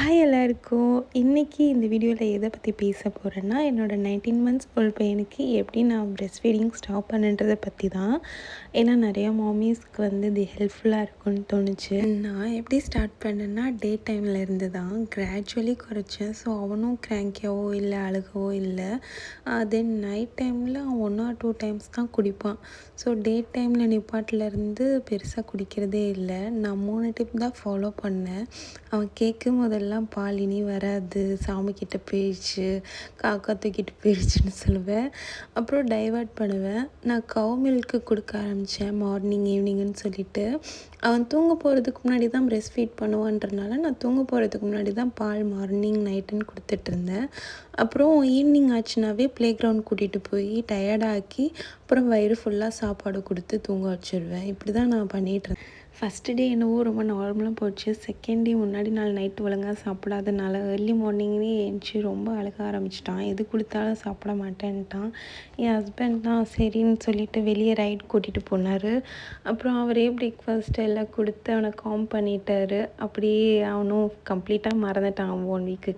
Hi எல்லாருக்கும். இன்னைக்கு இந்த வீடியோவில் எதை பற்றி பேச போகிறேன்னா, என்னோட 19 மந்த்ஸ் ஓல்ட் பையனுக்கு எப்படி நான் பிரெஸ்ட் ஃபீடிங் ஸ்டாப் பண்ணுன்றதை பற்றி தான். ஏன்னா நிறையா மாமிஸ்க்கு வந்து இது ஹெல்ப்ஃபுல்லாக இருக்கும்னு தோணுச்சு. நான் எப்படி ஸ்டார்ட் பண்ணேன்னா, டே டைமில் இருந்து தான் கிராஜுவலி குறைச்சேன். ஸோ அவனும் கிராங்கியாவோ இல்லை அழுகவோ இல்லை. தென் நைட் டைமில் அவன் 1 or 2 டைம்ஸ் தான் குடிப்பான். ஸோ டே டைமில் நிப்பாட்டிலேருந்து பெருசாக குடிக்கிறதே இல்லை. நான் 3 டிப் தான் ஃபாலோ பண்ணேன். அவன் கேட்கும் போதெல்லாம் பால் இனி வராது, சாமிக்கிட்ட போயிடுச்சு, காக்கா தூக்கிட்டு போயிடுச்சுன்னு சொல்லுவேன். அப்புறம் டைவர்ட் பண்ணுவேன். நான் கவ் மில்க்கு கொடுக்க ஆரம்பித்தேன் மார்னிங் ஈவினிங்குன்னு சொல்லிவிட்டு. அவன் தூங்க போகிறதுக்கு முன்னாடி தான் பிரெஸ்ட் ஃபீட் பண்ணுவான்றனால நான் தூங்க போகிறதுக்கு முன்னாடி தான் பால் மார்னிங் நைட்டுன்னு கொடுத்துட்ருந்தேன். அப்புறம் ஈவினிங் ஆச்சுனாவே ப்ளே கிரவுண்ட் கூட்டிகிட்டு போய் டயர்டாக்கி அப்புறம் வயிறு ஃபுல்லாக சாப்பாடு கொடுத்து தூங்க வச்சுருவேன். இப்படி தான் நான் பண்ணிகிட்ருந்தேன். ஃபஸ்ட்டு டே என்னவோ ரொம்ப நார்மலாக போச்சு. செகண்ட் டே முன்னாடி நாள் நைட்டு ஒழுங்காக சாப்பிடாதனால ஏர்லி மார்னிங்லேயே எழுந்துச்சி ரொம்ப அழுக ஆரம்பிச்சிட்டான். எது கொடுத்தாலும் சாப்பிட மாட்டேன்ட்டான். என் ஹஸ்பண்ட் தான் சரின்னு சொல்லிவிட்டு வெளியே ரைட் கூட்டிகிட்டு போனார். அப்புறம் அவரே பிரேக்ஃபாஸ்ட் எல்லாம் கொடுத்து அவனை காம் பண்ணிட்டாரு. அப்படியே அவனும் கம்ப்ளீட்டாக மறந்துட்டான் 1 வீக்கு.